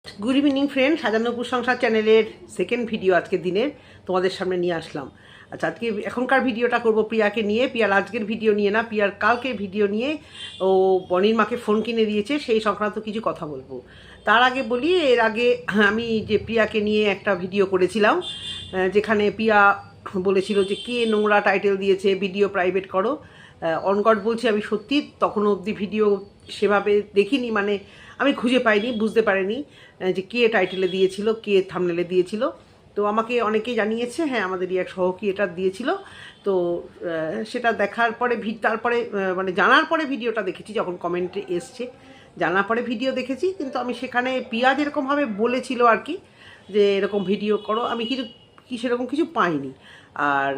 Good evening friend, সাজানোপুর সংসার চ্যানেলের second video আজকের দিনের তোমাদের সামনে নিয়ে আসলাম। আচ্ছা, আজকে এখনকার ভিডিওটা করব প্রিয়াকে নিয়ে। প্রিয়ার আজকের ভিডিও নিয়ে না, প্রিয়ার কালকের ভিডিও নিয়ে। ও বনির মাকে ফোন কিনে দিয়েছে, সেই সংক্রান্ত কিছু কথা বলবো। তার আগে বলি, এর আগে আমি যে প্রিয়াকে নিয়ে একটা ভিডিও করেছিলাম, যেখানে প্রিয়া বলেছিল যে কে নোংরা টাইটেল দিয়েছে, ভিডিও প্রাইভেট করো। অনগড বলছি, আমি সত্যি তখনও অবধি ভিডিও সেভাবে দেখিনি, মানে আমি খুঁজে পাইনি, বুঝতে পারিনি যে কে টাইটেলে দিয়েছিল, কে থাম্বনেলে দিয়েছিল। তো আমাকে অনেকেই জানিয়েছে, হ্যাঁ আমাদেরই এক সহক্রিয়েটার দিয়েছিল। তো সেটা দেখার পরে তারপরে মানে জানার পরে ভিডিওটা দেখেছি, যখন কমেন্টে এসছে জানার পরে ভিডিও দেখেছি। কিন্তু আমি সেখানে প্রিয়া যেরকমভাবে বলেছিল আর কি, যে এরকম ভিডিও করো, আমি কিন্তু সেরকম কিছু পাইনি। আর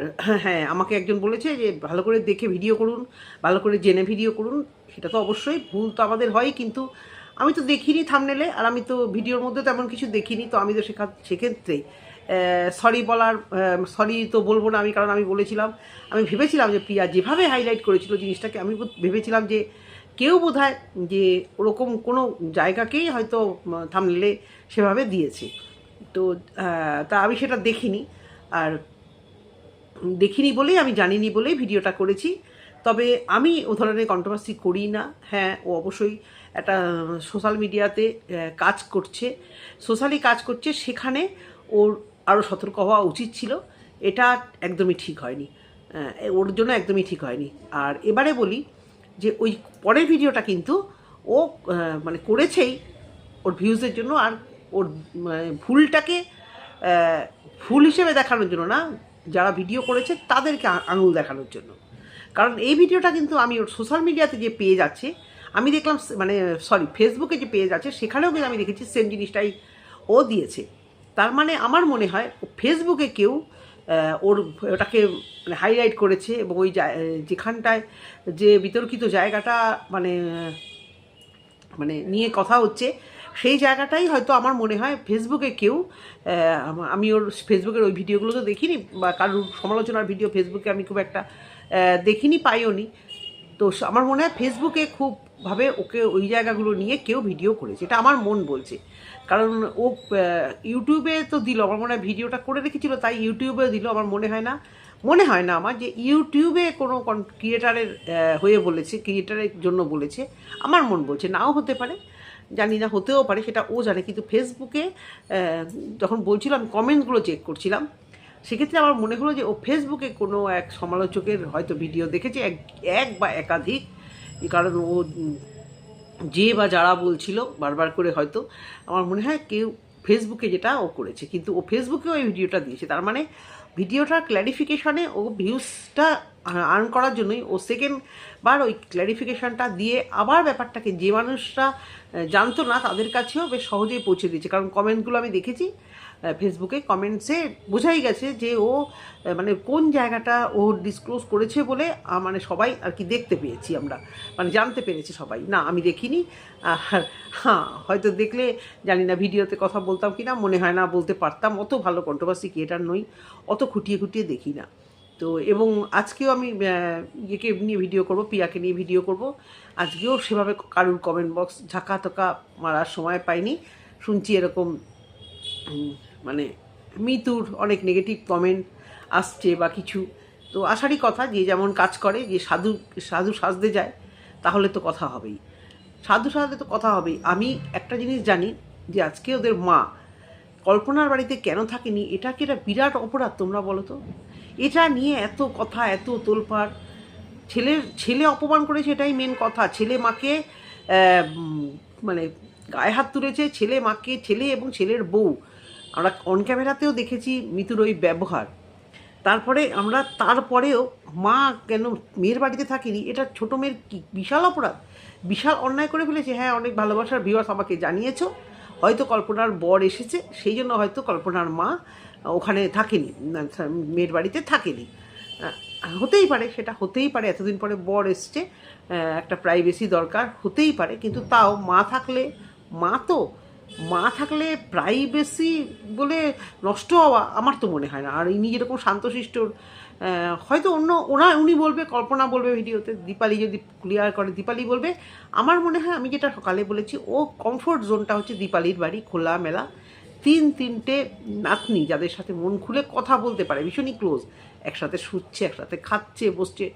হ্যাঁ, আমাকে একজন বলেছে যে ভালো করে দেখে ভিডিও করুন, ভালো করে জেনে ভিডিও করুন। সেটা তো অবশ্যই, ভুল তো আমাদের হয়, কিন্তু আমি তো দেখিনি থাম্বনেলে, আর আমি তো ভিডিওর মধ্যে তেমন কিছু দেখিনি। তো আমি তো সেক্ষেত্রে সরি বলার, সরি তো বলবো না আমি, কারণ আমি বলেছিলাম, আমি ভেবেছিলাম যে প্রিয়া যেভাবে হাইলাইট করেছিল জিনিসটাকে, আমি ভেবেছিলাম যে কেউ বোধহয় যে ওরকম কোনো জায়গাকেই হয়তো থাম্বনেলে সেভাবে দিয়েছে। তো তা আমি সেটা দেখিনি, আর দেখিনি বলেই, আমি জানিনি বলেই ভিডিওটা করেছি। তবে আমি ও ধরনের কন্ট্রোভার্সি করি না। হ্যাঁ, ও অবশ্যই একটা সোশ্যাল মিডিয়াতে কাজ করছে, সোশ্যালি কাজ করছে, সেখানে ওর আরও সতর্ক হওয়া উচিত ছিল। এটা একদমই ঠিক হয়নি, ওর জন্য একদমই ঠিক হয়নি। আর এবারে বলি যে ওই পরের ভিডিওটা কিন্তু ও মানে করেছেই ওর ভিউজের জন্য, আর ওর ভুলটাকে ভুল হিসেবে দেখানোর জন্য না, যারা ভিডিও করেছে তাদেরকে আঙুল দেখানোর জন্য। কারণ এই ভিডিওটা কিন্তু আমি ওর সোশ্যাল মিডিয়াতে যে পেজ আছে, আমি দেখলাম, মানে সরি ফেসবুকে যে পেজ আছে সেখানেও কিন্তু আমি দেখেছি সেম জিনিসটাই ও দিয়েছে। তার মানে আমার মনে হয় ও ফেসবুকে কেউ ওর ওটাকে মানে হাইলাইট করেছে, এবং ওই যেখানটায় যে বিতর্কিত জায়গাটা মানে মানে নিয়ে কথা হচ্ছে, সেই জায়গাটাই হয়তো আমার মনে হয় ফেসবুকে কেউ, আমি ওর ফেসবুকের ওই ভিডিওগুলো তো দেখিনি, বা কারোর সমালোচনার ভিডিও ফেসবুকে আমি খুব একটা দেখিনি, পাইও নি। তো আমার মনে হয় ফেসবুকে খুবভাবে ওকে ওই জায়গাগুলো নিয়ে কেউ ভিডিও করেছে, এটা আমার মন বলছে। কারণ ও ইউটিউবে তো দিল, আমার মনে হয় ভিডিওটা করে রেখেছিল তাই ইউটিউবেও দিল। আমার মনে হয় না আমার যে ইউটিউবে কোনো ক্রিয়েটারের হয়ে বলেছে, ক্রিয়েটারের জন্য বলেছে। আমার মন বলছে, নাও হতে পারে, জানি না, হতেও পারে, সেটা ও জানে। কিন্তু ফেসবুকে যখন বলছিল, আমি কমেন্টগুলো চেক করছিলাম, সেক্ষেত্রে আমার মনে হলো যে ও ফেসবুকে কোনো এক সমালোচকের হয়তো ভিডিও দেখেছে, এক বা একাধিক। কারণ ও যে বা যারা বলছিল বারবার করে, হয়তো আমার মনে হয় কেউ ফেসবুকে যেটা ও করেছে, কিন্তু ও ফেসবুকেও ওই ভিডিওটা দিয়েছে। তার মানে ভিডিওটার ক্ল্যারিফিকেশানে ও ভিউজটা আর্ন করার জন্যই ও সেকেন্ড বার ওই ক্ল্যারিফিকেশানটা দিয়ে আবার ব্যাপারটাকে যে মানুষরা জানতো না তাদের কাছেও বেশ সহজেই পৌঁছে দিয়েছে। কারণ কমেন্টগুলো আমি দেখেছি ফেসবুকে, কমেন্টসে বোঝাই গেছে যে ও মানে কোন জায়গাটা ও ডিসক্লোজ করেছে বলে মানে সবাই আর কি দেখতে পেয়েছি আমরা, মানে জানতে পেরেছি সবাই। না, আমি দেখিনি। আর হ্যাঁ, হয়তো দেখলে জানি না ভিডিওতে কথা বলতাম কি না, মনে হয় না বলতে পারতাম। অত ভালো কন্ট্রোভার্সি ক্রিয়েটার নই, অত খুঁটিয়ে খুঁটিয়ে দেখি না। তো এবং আজকেও আমি ইয়েকে নিয়ে ভিডিও করব, প্রিয়াকে নিয়ে ভিডিও করব। আজকেও সেভাবে কারুর কমেন্ট বক্স ঝাঁকা তোকা মারার সময় পাইনি। শুনছি এরকম মানে মিতুর অনেক নেগেটিভ কমেন্ট আসছে বা কিছু। তো আসারই কথা, যে যেমন কাজ করে, যে সাধু সাধু সাজতে যায় তাহলে তো কথা হবেই, সাধু সাজতে তো কথা হবেই। আমি একটা জিনিস জানি, যে আজকে ওদের মা কল্পনার বাড়িতে কেন থাকেনি, এটা কি একটা বিরাট অপরাধ তোমরা বলো তো? এটা নিয়ে এত কথা, এত তোলপাড়। ছেলে অপমান করেছে, এটাই মেন কথা। ছেলে মাকে মানে গায়ে হাত তুলেছে, ছেলে মাকে, ছেলে এবং ছেলের বউ। আমরা অন ক্যামেরাতেও দেখেছি মিতুর ওই ব্যবহার। তারপরেও মা কেন মেয়ের বাড়িতে থাকেনি, এটা ছোটো মেয়ের কি বিশাল অপরাধ, বিশাল অন্যায় করে ফেলেছে। হ্যাঁ, অনেক ভালোবাসার ভিউয়ার্স আমাকে জানিয়েছো, হয়তো কল্পনার বর এসেছে সেই জন্য হয়তো কল্পনার মা ওখানে থাকেনি, মেয়ের বাড়িতে থাকেনি। হতেই পারে, সেটা হতেই পারে, এতদিন পরে বর এসছে, একটা প্রাইভেসি দরকার, হতেই পারে। কিন্তু তাও মা থাকলে প্রাইভেসি বলে নষ্ট হওয়া আমার তো মনে হয় না। আর ইনি যেরকম শান্তশিষ্টর হয়তো উনি বলবে, কল্পনা বলবে ভিডিওতে, দীপালি যদি ক্লিয়ার করে দীপালি বলবে। আমার মনে হয় আমি যেটা সকালে বলেছি, ও কমফোর্ট জোনটা হচ্ছে দীপালির বাড়ি, খোলামেলা, তিনটে নাতনি যাদের সাথে মন খুলে কথা বলতে পারে, ভীষণই ক্লোজ, একসাথে শুচ্ছে, একসাথে খাচ্ছে, বসছে।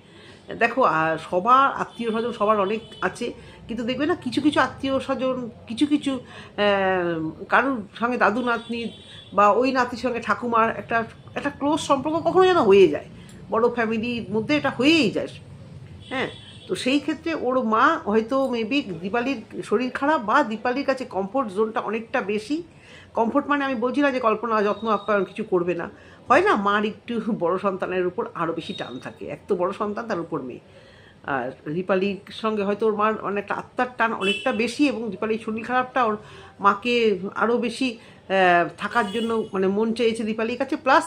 দেখো সবার আত্মীয় স্বজন সবার অনেক আছে, কিন্তু দেখবে না কিছু কিছু আত্মীয় স্বজন, কিছু কিছু কারোর সঙ্গে দাদু নাতনি বা ওই নাতির সঙ্গে ঠাকুমার একটা একটা ক্লোজ সম্পর্ক কখনো যেন হয়ে যায়, বড় ফ্যামিলির মধ্যে এটা হয়েই যায়। হ্যাঁ, তো সেই ক্ষেত্রে ওর মা হয়তো মেবি দীপালির শরীর খারাপ বা দীপালির কাছে কমফোর্ট জোনটা অনেকটা বেশি। কমফোর্ট মানে আমি বলছি না যে কল্পনা যত্ন আপ্যায়ন কিছু করবে না, হয় না মার একটু বড় সন্তানের উপর আরও বেশি টান থাকে, এক তো বড় সন্তান তার উপর মেয়ে। আর দীপালির সঙ্গে হয়তো ওর মার অনেকটা আত্মার টান অনেকটা বেশি, এবং দীপালির শরীর খারাপটা ওর মাকে আরও বেশি থাকার জন্য মানে মন চেয়েছে দীপালির কাছে। প্লাস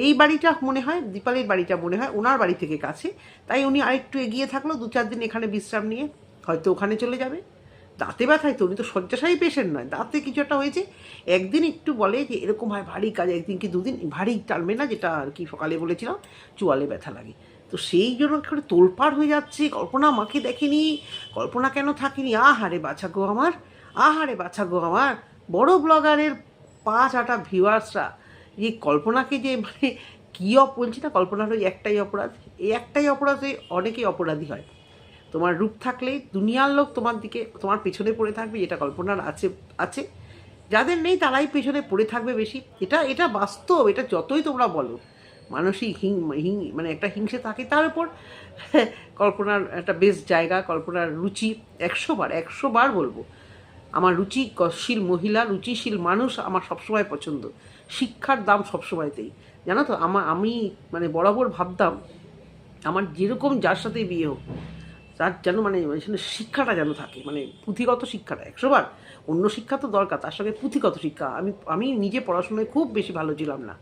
এই বাড়িটা মনে হয়, দীপালির বাড়িটা মনে হয় ওনার বাড়ি থেকে কাছে, তাই উনি আরেকটু এগিয়ে থাকলো, 2-4 দিন এখানে বিশ্রাম নিয়ে হয়তো ওখানে চলে যাবে। দাঁতে ব্যথায় তো, উনি তো শয্যাশায়ী পেশেন্ট নয়, দাঁতে কিছু একটা হয়েছে, একদিন একটু বলে যে এরকম হয় ভারী কাজ, একদিন কি দুদিন ভারী টানবে না, যেটা আর কি সকালে বলেছিলাম চোয়ালে ব্যথা লাগে। তো সেই জন্য করে তোলপাড় হয়ে যাচ্ছে, কল্পনা মাকে দেখেনি, কল্পনা কেন থাকেনি, আহারে বাছা গো আমার, আহারে বাছা গো আমার। বড় ব্লগারের 5-8 ভিউয়ার্সরা যে কল্পনাকে যে মানে কী বলছি না, কল্পনার ওই একটাই অপরাধ, এই একটাই অপরাধে অনেকেই অপরাধী হয়। তোমার রূপ থাকলেই দুনিয়ার লোক তোমার দিকে, তোমার পেছনে পড়ে থাকবে, এটা কল্পনার আছে আছে যাদের নেই তারাই পেছনে পড়ে থাকবে বেশি, এটা এটা বাস্তব, এটা যতই তোমরা বলো। মানসিক মানে একটা হিংসে থাকে তার উপর। কল্পনার একটা বেস্ট জায়গা, কল্পনার রুচি 100 বার বলবো, আমার রুচিশীল মহিলা, রুচিশীল মানুষ আমার সবসময় পছন্দ। শিক্ষার দাম সবসময়তেই, জানো তো। আমি মানে বরাবর ভাবতাম আমার যেরকম যার সাথে বিয়ে হোক, তার যেন মানে শিক্ষাটা যেন থাকে, মানে পুঁথিগত শিক্ষাটা 100 বার। অন্য শিক্ষা তো দরকার, তার সঙ্গে পুঁথিগত শিক্ষা। আমি নিজে পড়াশোনায় খুব বেশি ভালো ছিলাম না,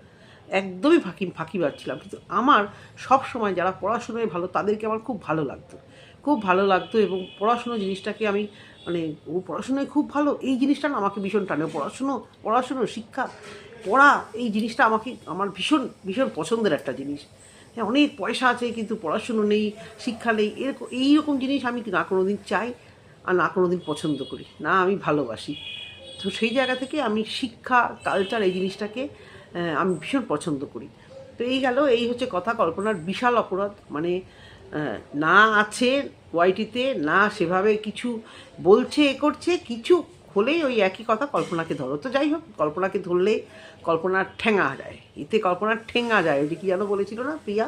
একদমই ফাঁকিবাজ ছিলাম, কিন্তু আমার সব সময় যারা পড়াশোনায় ভালো তাদেরকে আমার খুব ভালো লাগতো, খুব ভালো লাগতো। এবং পড়াশুনো জিনিসটাকে আমি মানে ও পড়াশোনায় খুব ভালো, এই জিনিসটা না আমাকে ভীষণ টানে। পড়াশুনো শিক্ষা, পড়া, এই জিনিসটা আমার ভীষণ ভীষণ পছন্দের একটা জিনিস। হ্যাঁ, অনেক পয়সা আছে কিন্তু পড়াশুনো নেই, শিক্ষা নেই, এইরকম জিনিস আমি না কোনো দিন চাই আর না কোনো দিন পছন্দ করি না, আমি ভালোবাসি। তো সেই জায়গা থেকে আমি শিক্ষা, কালচার, এই জিনিসটাকে আমি ভীষণ পছন্দ করি। তো এই হচ্ছে কথা। কল্পনার বিশাল অপরাধ, মানে না আছে ওয়াইটিতে, না সেভাবে কিছু বলছে, করছে, কিছু হলেই ওই একই কথা, কল্পনাকে ধরো। তো যাই হোক, কল্পনাকে ধরলেই কল্পনার ঠেঙা যায়, এতে কল্পনার ঠেঙা যায়। ওই যে কী যেন বলেছিল না প্রিয়া,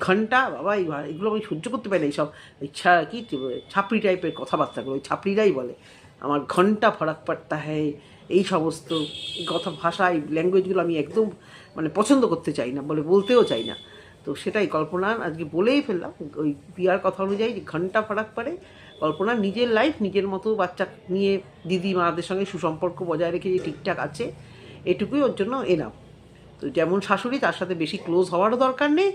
ঘন্টা, বাবা এগুলো আমি সহ্য করতে পারি না, এইসব কি ছাপড়ি টাইপের কথাবার্তাগুলো ওই ছাপড়িরাই বলে। আমার ঘন্টা ফরাক পড়তা হ্যায়, এই সমস্ত কথা, ভাষা, এই ল্যাঙ্গুয়েজগুলো আমি একদম মানে পছন্দ করতে চাই না, বলতেও চাই না। তো সেটাই কল্পনা আজকে বলেই ফেললাম, ওই পিয়ার কথা অনুযায়ী যে ঘন্টা ফারাক পড়ে। কল্পনা নিজের লাইফ নিজের মতো, বাচ্চা নিয়ে দিদি মাদের সঙ্গে সুসম্পর্ক বজায় রেখে যে ঠিকঠাক আছে, এটুকুই ওর জন্য এনাফ। তো যেমন শাশুড়ি, তার সাথে বেশি ক্লোজ হওয়ারও দরকার নেই,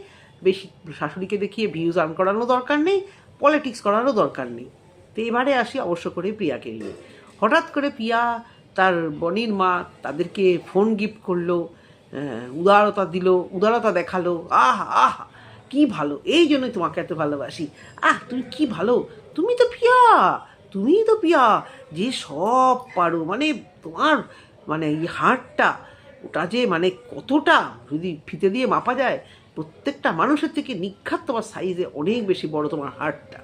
বেশি শাশুড়িকে দেখিয়ে ভিউজ আর্ন করারও দরকার নেই, পলিটিক্স করারও দরকার নেই। তো এবারে আসি অবশ্য করে প্রিয়াকে নিয়ে। হঠাৎ করে প্রিয়া তার বনির মা তাদেরকে ফোন গিফট করলো, উদারতা দিল, উদারতা দেখালো, আহ আহ কি ভালো, এই জন্যই তোমাকে এত ভালোবাসি, তুমি কি ভালো, তুমি তো পিয়া যে সব পারো, মানে তোমার মানে এই হার্টটা, ওটা যে মানে কতটা যদি ফিতে দিয়ে মাপা যায়, প্রত্যেকটা মানুষের থেকে নিখাত তোমার সাইজে অনেক বেশি বড় তোমার হার্টটা।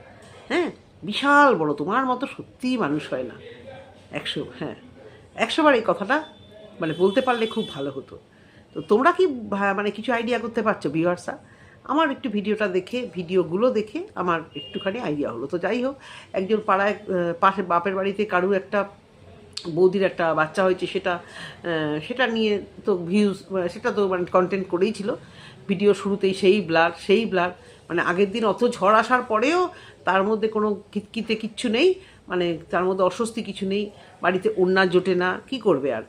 হ্যাঁ, বিশাল বড়, তোমার মতো সত্যিই মানুষ হয় না। 100বার এই কথাটা মানে বলতে পারলে খুব ভালো হতো। তো তোমরা কি মানে কিছু আইডিয়া করতে পারছো ভিউয়ার্সরা? আমার একটু ভিডিওগুলো দেখে আমার একটুখানি আইডিয়া হলো। তো যাই হোক, একজন পাড়ায় পাশে বাপের বাড়িতে কারুর একটা বৌদির একটা বাচ্চা হয়েছে, সেটা নিয়ে তো ভিউজ, সেটা তো মানে কন্টেন্ট করেই ছিল ভিডিও শুরুতেই, সেই ব্লার মানে আগের দিন অত ঝড় আসার পরেও তার মধ্যে কোনো কিতকিতে কিচ্ছু নেই, মানে তার মধ্যে অস্বস্তি কিছু নেই, বাড়িতে ওড়না জোটে না, কি করবে আর,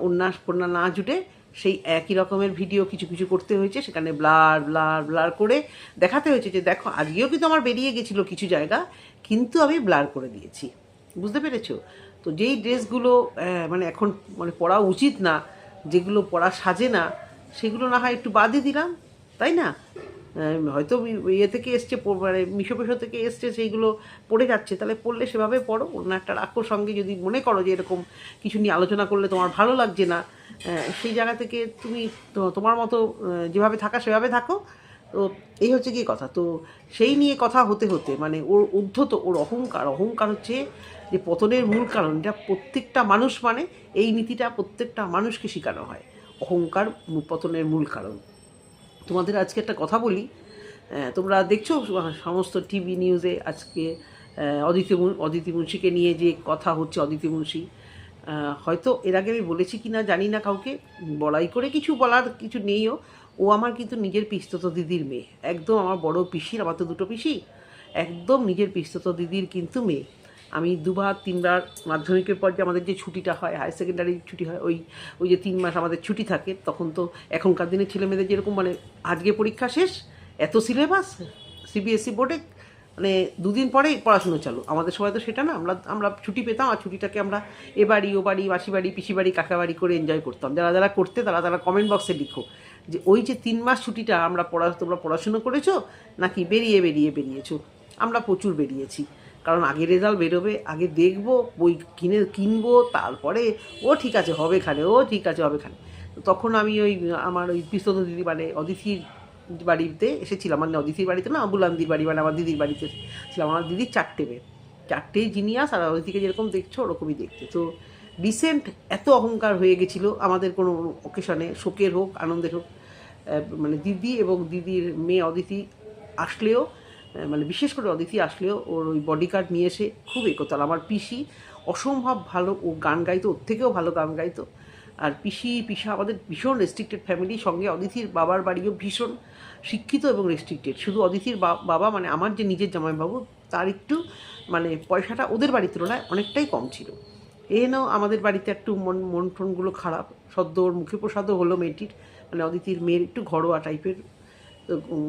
ওড়না না জুটে সেই একই রকমের ভিডিও কিছু কিছু করতে হয়েছে, সেখানে ব্লার করে দেখাতে হয়েছে যে দেখো আজকেও কিন্তু আমার বেরিয়ে গেছিলো কিছু জায়গা, কিন্তু আমি ব্লার করে দিয়েছি, বুঝতে পেরেছো? তো যেই ড্রেসগুলো মানে এখন মানে পরা উচিত না, যেগুলো পরা সাজে না, সেগুলো না হয় একটু বাদই দিলাম, তাই না? হয়তো ইয়ে থেকে এসছে, মানে মিশো পেশো থেকে এসছে, সেইগুলো পড়ে যাচ্ছে, তাহলে পড়লে সেভাবে পড়ো, অন্য একটা রাখো সঙ্গে। যদি মনে করো যে এরকম কিছু নিয়ে আলোচনা করলে তোমার ভালো লাগছে না, সেই জায়গা থেকে তুমি তোমার মতো যেভাবে থাকা সেভাবে থাকো। তো এই হচ্ছে কি কথা। তো সেই নিয়ে কথা হতে হতে মানে ওর উদ্ধত, ওর অহংকার হচ্ছে যে পতনের মূল কারণ। এটা প্রত্যেকটা মানুষ, মানে এই নীতিটা প্রত্যেকটা মানুষকে শেখানো হয়, অহংকার পতনের মূল কারণ। তোমাদের আজকে একটা কথা বলি, তোমরা দেখছো সমস্ত টিভি নিউজে আজকে অদিতি মুন্সিকে নিয়ে যে কথা হচ্ছে। অদিতি মুন্সি হয়তো এর আগে আমি বলেছি কি না জানি না, কাউকে বড়াই করে কিছু বলার কিছু নেইও। ও আমার কিন্তু নিজের পিস্তত দিদির মেয়ে, একদম আমার বড় পিসির, আমার তো দুটো পিসি, একদম নিজের পিস্তত দিদির কিন্তু মেয়ে। আমি 2-3বার মাধ্যমিকের পর যে আমাদের যে ছুটিটা হয়, হায়ার সেকেন্ডারি ছুটি হয়, ওই যে 3 মাস আমাদের ছুটি থাকে, তখন তো এখনকার দিনে ছেলেমেয়েদের যেরকম মানে আজকে পরীক্ষা শেষ, এত সিলেবাস, সিবিএসসি বোর্ডে মানে 2 দিন পরেই পড়াশুনো চালু। আমাদের সময় তো সেটা না, আমরা ছুটি পেতাম, আর ছুটিটাকে আমরা এ বাড়ি ও বাড়ি, মাসি বাড়ি, পিসি বাড়ি, কাকা বাড়ি করে এনজয় করতাম। যারা করতে তারা কমেন্ট বক্সে লিখো যে ওই যে 3 মাস ছুটিটা তোমরা পড়াশুনো করেছো নাকি বেরিয়েছো। আমরা প্রচুর বেরিয়েছি, কারণ আগে রেজাল্ট বেরোবে, আগে দেখবো, বই কিনবো, তারপরে ও ঠিক আছে হবে খানে, তো তখন আমি আমার ওই পিস্তত দিদি মানে অদিতির বাড়িতে এসেছিলাম, মানে অদিতির বাড়িতে না, বুলান্দির বাড়ি মানে আমার দিদির বাড়িতে ছিলাম। আমার দিদির 4টে মেয়ে, 4টেই জিনিয়াস, আর অদিতিকে যেরকম দেখছো ওরকমই দেখতে। তো রিসেন্ট এত অহংকার হয়ে গেছিলো আমাদের কোনো অকেশনে, শোকের হোক আনন্দের হোক, মানে দিদি এবং দিদির মেয়ে অদিতি আসলেও, মানে বিশেষ করে অদিতি আসলেও ওর ওই বডিগার্ড নিয়ে এসে খুব একতাল। আমার পিসি অসম্ভব ভালো, ও গান গাইতো, ওর থেকেও ভালো গান গাইতো। আর পিসা আমাদের ভীষণ রেস্ট্রিক্টেড ফ্যামিলি, সঙ্গে অদিতির বাবার বাড়িও ভীষণ শিক্ষিত এবং রেস্ট্রিক্টেড। শুধু অদিতির বাবা মানে আমার যে নিজের জামাইবাবু, তার একটু মানে পয়সাটা ওদের বাড়ির তুলনায় অনেকটাই কম ছিল। এনেও আমাদের বাড়িতে একটু মন টনগুলো খারাপ, সদ্য ওর মুখে প্রসাদও হলো মেয়েটির, মানে অদিতির মেয়ের একটু ঘরোয়া টাইপের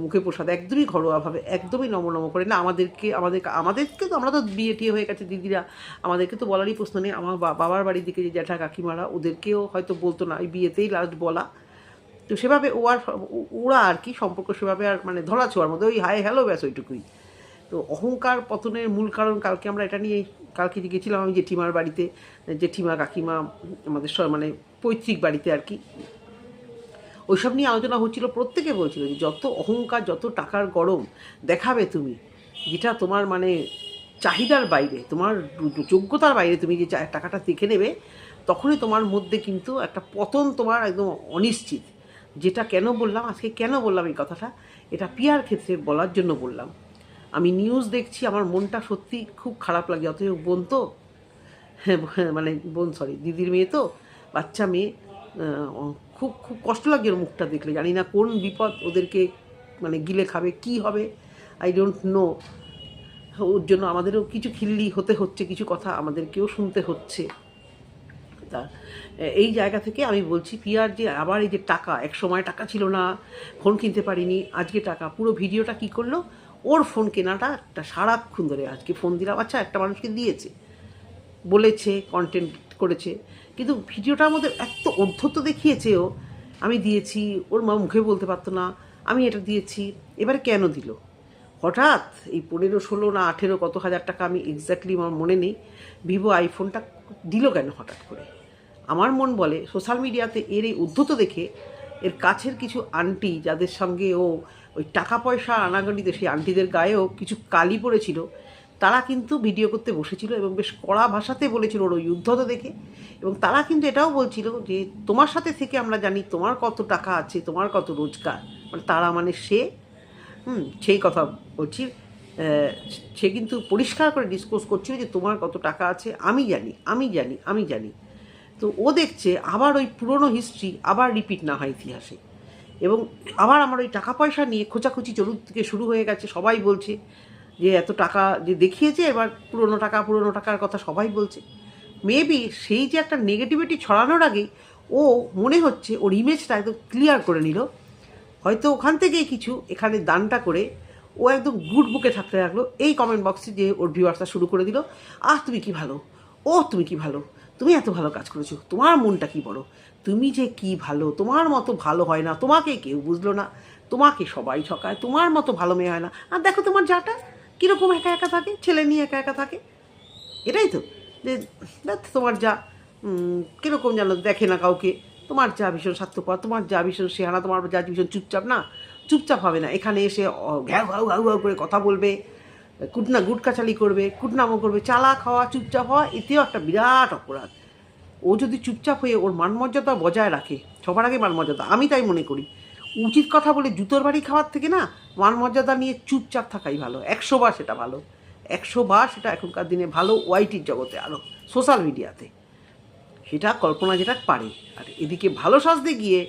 মুখে প্রসাদ, একদমই ঘরোয়াভাবে, একদমই নম করে না। আমাদেরকে তো, আমরা তো বিয়ে টিয়ে হয়ে গেছে দিদিরা, আমাদেরকে তো বলারই প্রশ্ন নেই। আমার বাবার বাড়ির দিকে যে জ্যাঠা কাকিমারা, ওদেরকেও হয়তো বলতো না, ওই বিয়েতেই লাস্ট বলা। তো সেভাবে ওরা আর কি সম্পর্ক সেভাবে আর মানে ধরা ছোঁয়ার মধ্যে, ওই হাই হ্যালো ব্যাস ওইটুকুই। তো অহংকার পতনের মূল কারণ, কালকে আমরা এটা নিয়ে কালকে গেছিলাম আমি জেঠিমার বাড়িতে, জেঠিমা কাকিমা আমাদের মানে পৈতৃক বাড়িতে আর কি। ওইসব নিয়ে আলোচনা হচ্ছিল, প্রত্যেকে বলছিল যে যত অহংকার, যত টাকার গরম দেখাবে তুমি, যেটা তোমার মানে চাহিদার বাইরে, তোমার যোগ্যতার বাইরে তুমি যে টাকাটা দেখে নেবে, তখনই তোমার মধ্যে কিন্তু একটা পতন তোমার একদম অনিশ্চিত। যেটা কেন বললাম আজকে, কেন বললাম এই কথাটা, এটা পিয়ার ক্ষেত্রে বলার জন্য বললাম। আমি নিউজ দেখছি, আমার মনটা সত্যি খুব খারাপ লাগে। অতএব বোন তো, মানে বোন সরি দিদির মেয়ে তো, বাচ্চা মেয়ে, খুব খুব কষ্ট লাগে ওর মুখটা দেখলে। জানি না কোন বিপদ ওদেরকে মানে গিলে খাবে, কি হবে, আই ডোন্ট নো। ওর জন্য আমাদেরও কিছু খিল্লি হতে হচ্ছে, কিছু কথা আমাদেরকেও শুনতে হচ্ছে। তা এই জায়গা থেকে আমি বলছি, পিয়ার যে আবার এই যে টাকা, এক সময় টাকা ছিল না, ফোন কিনতে পারিনি, আজকে টাকা, পুরো ভিডিওটা কি করলো, ওর ফোন কেনাটা একটা সারাক্ষণ ধরে, আজকে ফোন দিলাম, আচ্ছা একটা মানুষকে দিয়েছে, বলেছে, কন্টেন্ট করেছে, কিন্তু ভিডিওটার মধ্যে এত অধ্যত্ব দেখিয়েছে ও, আমি দিয়েছি, ওর মা মুখে বলতে পারতো না আমি এটা দিয়েছি, এবারে কেন দিল হঠাৎ এই 15-16 না 18 কত হাজার টাকা, আমি এক্স্যাক্টলি আমার মনে নেই, ভিভো আইফোনটা দিল কেন হঠাৎ করে। আমার মন বলে সোশ্যাল মিডিয়াতে এর এই উদ্ধত দেখে এর কাছের কিছু আন্টি, যাদের সঙ্গে ও ওই টাকা পয়সা আনাগানিতে, সেই আন্টিদের গায়েও কিছু কালি পড়েছিল, তারা কিন্তু ভিডিও করতে বসেছিল এবং বেশ কড়া ভাষাতে বলেছিল ওর ওই উদ্ধত দেখে। এবং তারা কিন্তু এটাও বলছিল যে তোমার সাথে থেকে আমরা জানি তোমার কত টাকা আছে, তোমার কত রোজগার, মানে তারা মানে সে, সেই কথা বলছি, সে কিন্তু পরিষ্কার করে ডিসক্লোজ করছিল যে তোমার কত টাকা আছে আমি জানি। তো ও দেখছে আবার ওই পুরনো হিস্ট্রি আবার রিপিট না হয় ইতিহাসে, এবং আবার আমার ওই টাকা পয়সা নিয়ে খোঁচাখুচি থেকে শুরু হয়ে গেছে। সবাই বলছে যে এত টাকা যে দেখিয়েছে, এবার পুরনো টাকার কথা সবাই বলছে। মেবি সেই যে একটা নেগেটিভিটি ছড়ানোর আগেই ও মনে হচ্ছে ওর ইমেজটা একদম ক্লিয়ার করে নিল, হয়তো ওখান থেকেই কিছু এখানে দানটা করে ও একদম গুড বুকে থাকতে লাগলো। এই কমেন্ট বক্সে যে ওর ভিউয়ার্সটা শুরু করে দিল, তুমি কি ভালো, তুমি কি ভালো, তুমি এত ভালো কাজ করেছো, তোমার মনটা কি বড়, তুমি যে কি ভালো, তোমার মতো ভালো হয় না, তোমাকে কেউ বুঝলো না, তোমাকে সবাই ঠকায়, তোমার মতো ভালো মেয়ে হয় না। আর দেখো তোমার যাটা কীরকম একা একা থাকে, ছেলে নিয়ে একা একা থাকে, এটাই তো যে তোমার যা কীরকম যেন দেখে না কাউকে, তোমার যা ভীষণ স্বার্থপর, তোমার যা ভীষণ শেহানা, তোমার যা ভীষণ চুপচাপ। না, চুপচাপ হবে না, এখানে এসে ঘ্যাউ ঘাউ ঘাউ ঘাউ করে কথা বলবে, গুটকাচালি করবে, কুটনামো করবে, চালা খাওয়া, চুপচাপ হওয়া, এতেও একটা বিরাট অপরাধ। ও যদি চুপচাপ হয়ে ওর মানমর্যাদা বজায় রাখে, সবার আগে মানমর্যাদা, আমি তাই মনে করি উচিত কথা বলে জুতোর বাড়ি খাওয়ার থেকে না মানমর্যাদা নিয়ে চুপচাপ থাকাই ভালো। 100 বার সেটা ভালো, 100 বার সেটা এখনকার দিনে ভালো, ওয়াইটির জগতে আরও সোশ্যাল মিডিয়াতে সেটা কল্পনা যেটা পারে। আর এদিকে ভালো সাজতে গিয়ে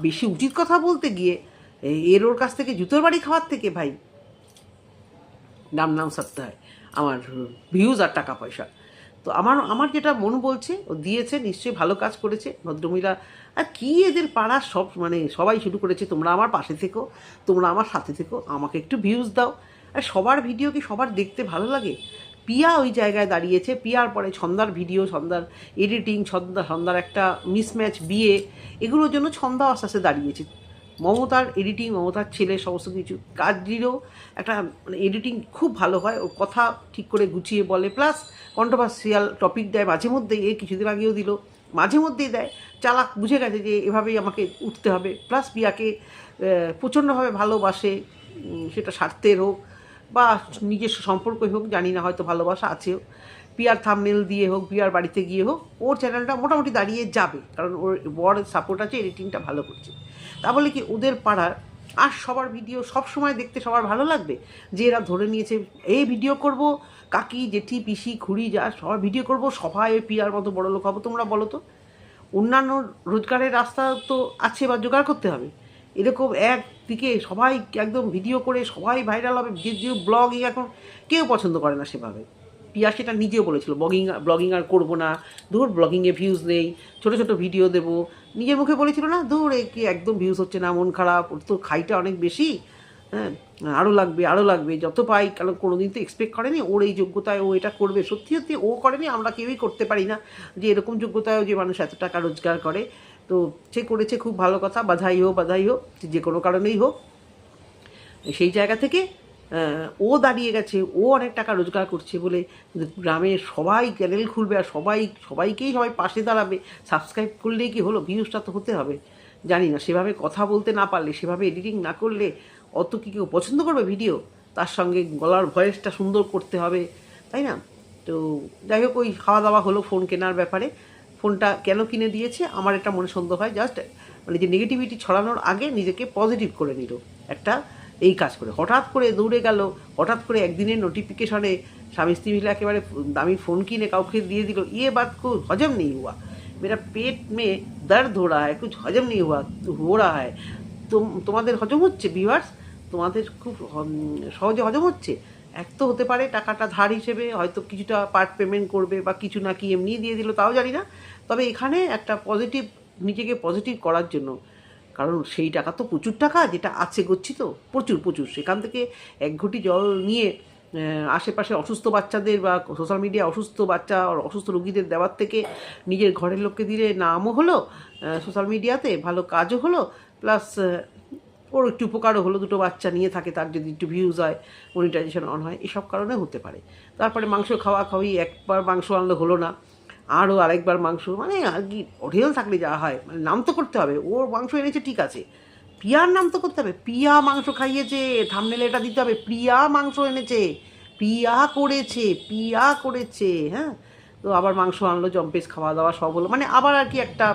বেশি উচিত কথা বলতে গিয়ে এর ওর কাছ থেকে জুতোর বাড়ি খাওয়ার থেকে ভাই নাম সারতে হয় আমার ভিউজ আর টাকা পয়সা। তো আমার যেটা মন বলছে, ও দিয়েছে, নিশ্চয়ই ভালো কাজ করেছে ভদ্রমহিলা। আর কি এদের পাড়ার সব মানে সবাই শুরু করেছে, তোমরা আমার পাশে থেকো, তোমরা আমার সাথে থেকো, আমাকে একটু ভিউজ দাও। আর সবার ভিডিও কি সবার দেখতে ভালো লাগে? পিয়া ওই জায়গায় দাঁড়িয়েছে, পিয়ার পরে ছন্দার ভিডিও, ছন্দার এডিটিং, ছন্দার একটা মিসম্যাচ বিয়ে, এগুলোর জন্য ছন্দাও আস্তে আস্তে দাঁড়িয়েছে। মমতার এডিটিং, মমতার ছেলে সমস্ত কিছু কাজটিরও একটা মানে এডিটিং খুব ভালো হয়, ওর কথা ঠিক করে গুছিয়ে বলে, প্লাস কন্ট্রোভার্সিয়াল টপিক দেয় মাঝে মধ্যেই, কিছুদিন আগেও দিল, মাঝে মধ্যেই দেয়, চালাক বুঝে গেছে যে এভাবেই আমাকে উঠতে হবে। প্লাস পিয়াকে প্রচণ্ডভাবে ভালোবাসে, সেটা স্বার্থের হোক বা নিজস্ব সম্পর্কই হোক, জানি না, হয়তো ভালোবাসা আছেও। পিয়ার থাম্বনেল দিয়ে হোক, পিয়ার বাড়িতে গিয়ে হোক, ওর চ্যানেলটা মোটামুটি দাঁড়িয়ে যাবে, কারণ ওর বড় সাপোর্ট আছে, এডিটিংটা ভালো করছে। তা বলে কি ওদের পাড়ার আর সবার ভিডিও সব সময় দেখতে সবার ভালো লাগবে? যে এরা ধরে নিয়েছে এই ভিডিও করব, কাকি জেঠি পিসি খুড়ি যা সবার ভিডিও করব, সবাই ওই পিয়ার মতো বড় লোক হবো। তোমরা বলো তো, অন্যান্য রোজগারের রাস্তা তো আছে বা জোগাড় করতে হবে। এরকম একদিকে সবাই একদম ভিডিও করে সবাই ভাইরাল হবে, যে ব্লগিং এখন কেউ পছন্দ করে না সেভাবে। পিয়া সেটা নিজেও বলেছিল, ব্লগিং আর করবো না, দূর ব্লগিংয়ে ভিউজ নেই, ছোটো ছোটো ভিডিও দেবো, নিজের মুখে বলেছিল না, দূর কি একদম ভিউজ হচ্ছে না, মন খারাপ, ওর তো খাইটা অনেক বেশি, হ্যাঁ আরও লাগবে যত পাই, কারণ কোনো দিন তো এক্সপেক্ট করেনি ওর এই যোগ্যতায় ও এটা করবে। সত্যি সত্যি ও করেনি, আমরা কেউই করতে পারি না যে এরকম যোগ্যতায়ও যে মানুষ এত টাকা রোজগার করে। তো সে করেছে, খুব ভালো কথা, বাধাই হোক যে কোনো কারণেই হোক। সেই জায়গা থেকে ও দাঁড়িয়ে গেছে, ও অনেক টাকা রোজগার করছে বলে গ্রামের সবাই চ্যানেল খুলবে আর সবাইকেই সবাই পাশে দাঁড়াবে। সাবস্ক্রাইব করলেই কি হলো, ভিউজটা তো হতে হবে। জানি না, সেভাবে কথা বলতে না পারলে, সেভাবে এডিটিং না করলে অত কি কেউ পছন্দ করবে ভিডিও? তার সঙ্গে গলার ভয়েসটা সুন্দর করতে হবে, তাই না? তো যাই হোক, ওই খাওয়া দাওয়া হলো ফোন কেনার ব্যাপারে। ফোনটা কেন কিনে দিয়েছে আমার এটা মনে সন্দেহ হয়, জাস্ট মানে যে নেগেটিভিটি ছড়ানোর আগে নিজেকে পজিটিভ করে নিল একটা এই কাজ করে। হঠাৎ করে দৌড়ে গেল, হঠাৎ করে একদিনের নোটিফিকেশনে স্বামী স্ত্রী মিলে একেবারে দামি ফোন কিনে কাউকে দিয়ে দিল। ইয়ে বাত কো হজম নেই হুয়া, মেরা পেট মে দর্দ हो रहा है, कुछ हजम नहीं हुआ हो रहा है। তোমাদের হজম হচ্ছে ভিউয়ার্স? তোমাদের খুব সহজে হজম হচ্ছে? এক তো হতে পারে টাকাটা ধার হিসেবে হয়তো কিছুটা পার্ট পেমেন্ট করবে, বা কিছু না কি এমনি দিয়ে দিল, তাও জানি না। তবে এখানে একটা পজিটিভ, নিজেকে পজিটিভ করার জন্য, কারণ সেই টাকা তো প্রচুর টাকা, যেটা আছে গচ্ছিত প্রচুর, সেখান থেকে এক ঘটি জল নিয়ে আশেপাশে অসুস্থ বাচ্চাদের বা সোশ্যাল মিডিয়া অসুস্থ বাচ্চা অসুস্থ রোগীদের দেওয়ার থেকে নিজের ঘরের লোককে দিলে নামও হলো সোশ্যাল মিডিয়াতে, ভালো কাজও হলো, প্লাস ওর একটু উপকারও হলো। দুটো বাচ্চা নিয়ে থাকে, তার যদি একটু ভিউজ হয়, মনিটাইজেশন অন হয়, এসব কারণে হতে পারে। তারপরে মাংস খাওয়াই, একবার মাংস আনলে হলো না, আরও আরেকবার মাংস, মানে আর কি হোটেল থাকলে যা হয়, মানে নাম তো করতে হবে। ওর মাংস এনেছে ঠিক আছে, পিয়ার নাম তো করতে হবে, প্রিয়া মাংস খাইয়েছে, থাম্বনেলে এটা দিতে হবে, প্রিয়া মাংস এনেছে, পিয়া করেছে, হ্যাঁ। তো আবার মাংস আনলো, জম্পেস খাওয়া দাওয়া সব হলো, মানে আবার আর কি একটা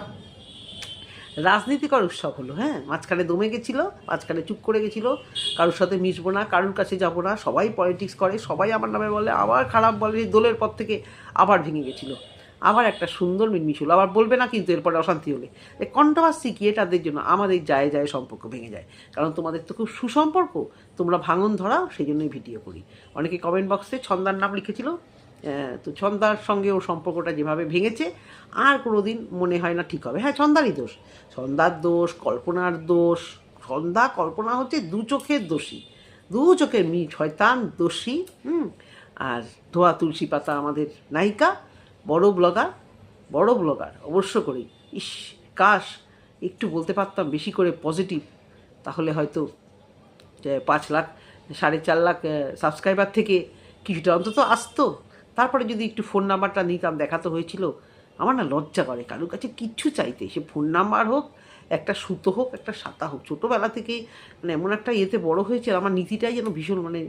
রাজনীতিকর উৎসব হলো, হ্যাঁ। মাঝখানে দমে গেছিলো, মাঝখানে চুপ করে গেছিলো, কারোর সাথে মিশবো না, কারোর কাছে যাবো না, সবাই পলিটিক্স করে, সবাই আমার নামে বলে, আবার খারাপ বলে, দোলের পর থেকে আবার ভেঙে গেছিলো, আবার একটা সুন্দর মিলমিশ হলো। আবার বলবে না কিন্তু এরপরে অশান্তি হলে, কন্ট্রোভার্সি কি এটাদের জন্য আমাদের যায় সম্পর্ক ভেঙে যায়, কারণ তোমাদের তো খুব সুসম্পর্ক, তোমরা ভাঙন ধরাও, সেই জন্যই ভিডিও করি। অনেকে কমেন্ট বক্সে ছন্দার নাম লিখেছিল, তো ছন্দার সঙ্গে ওর সম্পর্কটা যেভাবে ভেঙেছে আর কোনো দিন মনে হয় না ঠিক হবে। হ্যাঁ, ছন্দারই দোষ, ছন্দার দোষ, কল্পনার দোষ। কল্পনা হচ্ছে দু চোখের দোষী, দু চোখের শয়তান দোষী। আর ধোয়া তুলসী পাতা আমাদের নায়িকা, বড় ব্লগার, বড় ব্লগার অবশ্য করেই। ইস, কাশ একটু বলতে পারতাম বেশি করে পজিটিভ, তাহলে হয়তো 5 লাখ 4.5 লাখ সাবস্ক্রাইবার থেকে কিছুটা অন্তত আসতো। তারপরে যদি একটু ফোন নাম্বারটা নিতাম, দেখা তো হয়েছিল। আমার না লজ্জা করে কারোর কাছে কিচ্ছু চাইতে, সে ফোন নাম্বার হোক, একটা সুতো হোক, একটা সাতা হোক। ছোটোবেলা থেকেই মানে এমন একটা ইয়েতে বড় হয়েছে, আমার নীতিটাই যেন ভীষণ মানে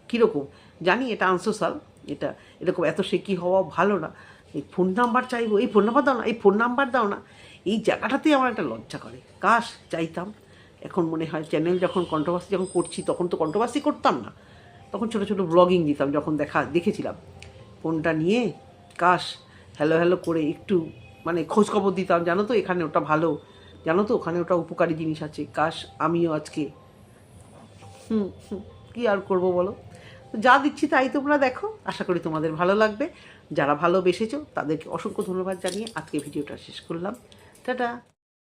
কীরকম জানি, এটা আনসোশাল, এটা এরকম এত শেকি হওয়া ভালো না। এই ফোন নাম্বার চাইবো, এই ফোন নাম্বার দাও না, এই ফোন নাম্বার দাও না, এই জায়গাটাতেই আমার একটা লজ্জা করে। কাশ চাইতাম। এখন মনে হয় চ্যানেল যখন কন্ট্রোভার্সি যখন করছি, তখন তো কন্ট্রোভার্সি করতাম না, তখন ছোটো ছোটো ব্লগিং দিতাম। যখন দেখেছিলাম ফোনটা নিয়ে, কাশ হ্যালো হ্যালো করে একটু মানে খোঁজখবর দিতাম, জানো তো এখানে ওটা ভালো, জানো তো ওখানে ওটা উপকারী জিনিস আছে। কাশ আমিও আজকে কী আর করবো বলো, যা দিচ্ছি তাই তোমরা দেখো। আশা করি তোমাদের ভালো লাগবে। যারা ভালোবেসেছো তাদেরকে অসংখ্য ধন্যবাদ জানিয়ে আজকে ভিডিওটা শেষ করলাম। টাটা।